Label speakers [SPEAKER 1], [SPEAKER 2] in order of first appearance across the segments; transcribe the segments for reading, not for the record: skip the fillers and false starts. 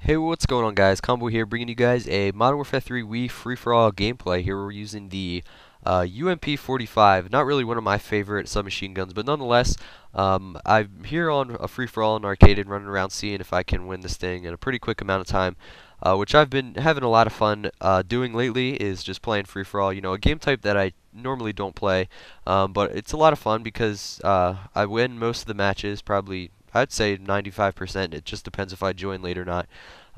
[SPEAKER 1] Hey, what's going on, guys? Combo here, bringing you guys a Modern Warfare 3 Wii free-for-all gameplay. Here we're using the UMP-45. Not really one of my favorite submachine guns, but nonetheless, I'm here on a free-for-all in arcade and running around seeing if I can win this thing in a pretty quick amount of time. Which I've been having a lot of fun doing lately is just playing free-for-all. You know, a game type that I normally don't play, but it's a lot of fun because I win most of the matches, probably I'd say 95%. It just depends if I join late or not.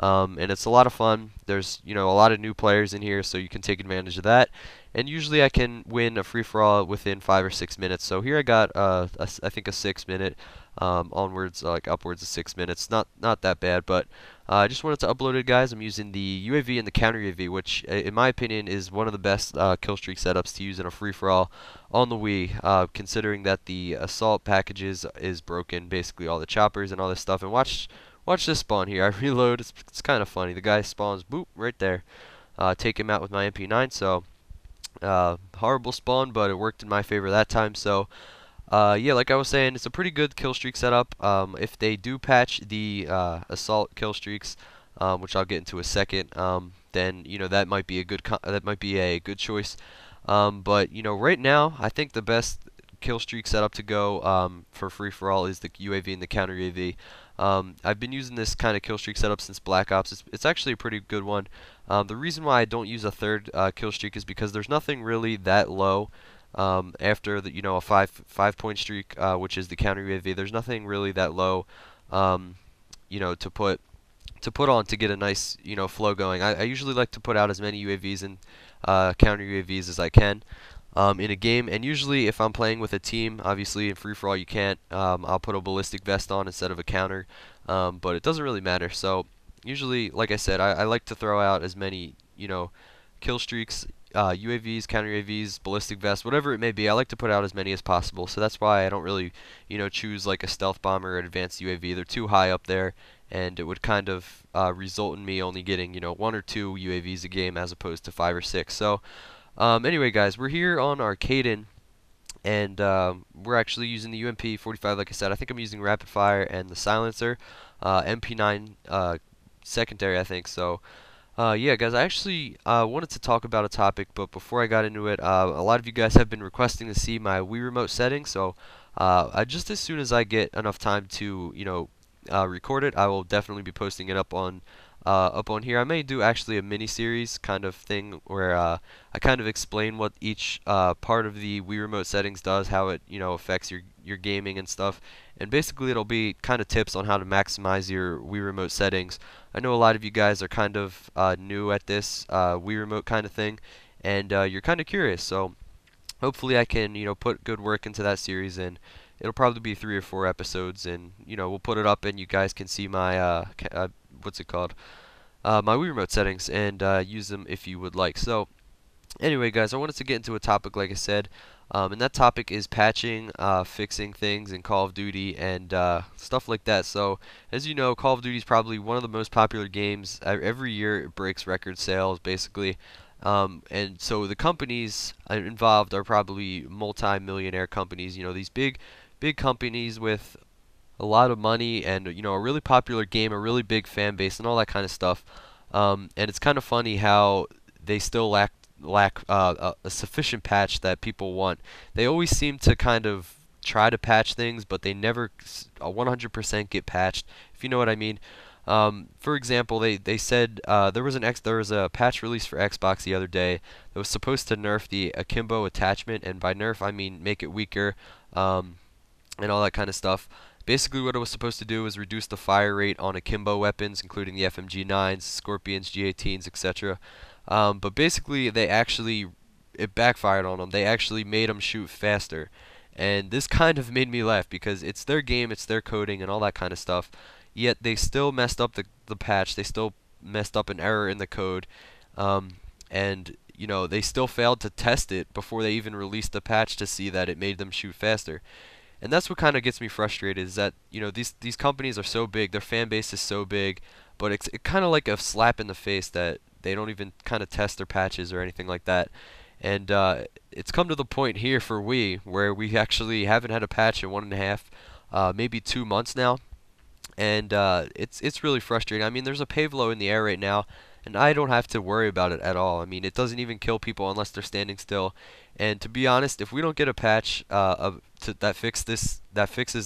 [SPEAKER 1] And it's a lot of fun. There's, a lot of new players in here, so you can take advantage of that. And usually I can win a free-for-all within 5 or 6 minutes. So here I got, I think a 6 minute, onwards, like upwards of 6 minutes. Not that bad, but I just wanted to upload it, guys. I'm using the UAV and the counter UAV, which, in my opinion, is one of the best kill streak setups to use in a free-for-all on the Wii, considering that the assault packages is broken, basically all the choppers and all this stuff. And watch this spawn here. I reload. It's kind of funny. The guy spawns, boop, right there. Take him out with my MP9. So horrible spawn, but it worked in my favor that time. So yeah, like I was saying, it's a pretty good kill streak setup. If they do patch the assault kill streaks, which I'll get into a second, then that might be a good choice. But right now, I think the best kill streak setup to go for free for all is the UAV and the counter UAV. I've been using this kind of kill streak setup since Black Ops. It's actually a pretty good one. The reason why I don't use a third kill streak is because there's nothing really that low after the a five point streak, which is the counter UAV. There's nothing really that low, um, to put on to get a nice flow going. I usually like to put out as many UAVs and counter UAVs as I can in a game, and usually if I'm playing with a team, obviously in free for all you can't. I'll put a ballistic vest on instead of a counter, but it doesn't really matter. So usually, like I said, I like to throw out as many kill streaks, UAVs, counter UAVs, ballistic vests, whatever it may be. I like to put out as many as possible. So that's why I don't really choose like a stealth bomber or an advanced UAV. They're too high up there, and it would kind of result in me only getting one or two UAVs a game as opposed to 5 or 6. So anyway, guys, we're here on Arcaden, and we're actually using the UMP-45. Like I said, I think I'm using rapid fire and the silencer, MP9 secondary, I think. So yeah, guys, I actually wanted to talk about a topic, but before I got into it, a lot of you guys have been requesting to see my Wii remote settings. So just as soon as I get enough time to record it, I will definitely be posting it up on here. I may do actually a mini series kind of thing where I kind of explain what each part of the Wii remote settings does, how it affects your gaming and stuff, and basically it'll be kind of tips on how to maximize your Wii remote settings. I know a lot of you guys are kind of new at this Wii remote kind of thing, and you're kind of curious. So hopefully I can put good work into that series, and it'll probably be 3 or 4 episodes, and we'll put it up and you guys can see my what's it called, my Wii remote settings, and use them if you would like. So anyway, guys, I wanted to get into a topic, like I said, and that topic is patching, fixing things in Call of Duty and stuff like that. So as you know, Call of Duty is probably one of the most popular games. Every year it breaks record sales basically. And so the companies involved are probably multi-millionaire companies, these big companies with a lot of money and a really popular game, a really big fan base, and all that kind of stuff. And it's kind of funny how they still lack a sufficient patch that people want. They always seem to kind of try to patch things, but they never 100% get patched, if you know what I mean. For example, they said there was a patch release for Xbox the other day that was supposed to nerf the akimbo attachment, and by nerf I mean make it weaker, and all that kind of stuff. Basically, what it was supposed to do was reduce the fire rate on akimbo weapons, including the FMG9s, Scorpions, G18s, etc. But basically, it backfired on them. They actually made them shoot faster. And this kind of made me laugh because it's their game, it's their coding, and all that kind of stuff. Yet they still messed up the patch. They still messed up an error in the code. And they still failed to test it before they even released the patch to see that it made them shoot faster. And that's what kind of gets me frustrated, is that these companies are so big, their fan base is so big, but it's kind of like a slap in the face that they don't even kind of test their patches or anything like that. And it's come to the point here for Wii where we actually haven't had a patch in 1.5, maybe 2 months now. and it's really frustrating. I mean, there's a Pavlo in the air right now, and I don't have to worry about it at all. I mean, it doesn't even kill people unless they're standing still. And to be honest, if we don't get a patch that fixes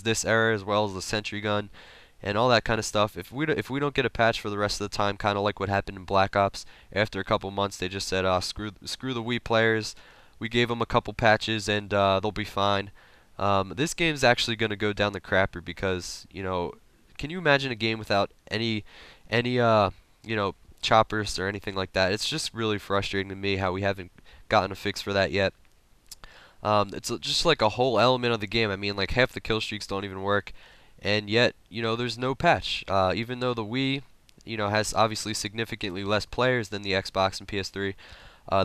[SPEAKER 1] this error as well as the sentry gun and all that kind of stuff, if we don't get a patch for the rest of the time, kind of like what happened in Black Ops, after a couple months they just said, screw the Wii players. We gave them a couple patches and they'll be fine. This game's actually going to go down the crapper because, can you imagine a game without any choppers or anything like that? It's just really frustrating to me how we haven't gotten a fix for that yet. It's just like a whole element of the game. I mean, like half the kill streaks don't even work, and yet, there's no patch. Even though the Wii, has obviously significantly less players than the Xbox and PS3,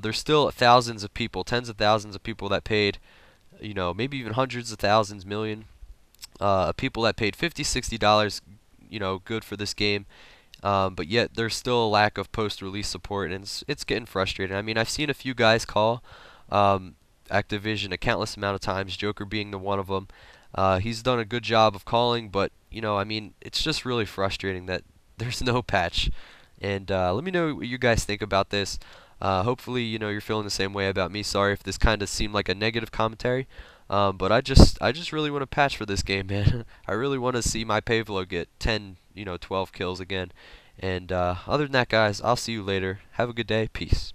[SPEAKER 1] there's still thousands of people, tens of thousands of people that paid, maybe even hundreds of thousands, million, people that paid $50, $60, good for this game. But yet there's still a lack of post-release support, and it's getting frustrating. I mean, I've seen a few guys call Activision a countless amount of times, Joker being the one of them. He's done a good job of calling, but I mean, it's just really frustrating that there's no patch. And let me know what you guys think about this. Hopefully, you're feeling the same way about me. Sorry if this kind of seemed like a negative commentary. But I just really want a patch for this game, man. I really want to see my Pavlo get 10, 12 kills again. And other than that, guys, I'll see you later. Have a good day. Peace.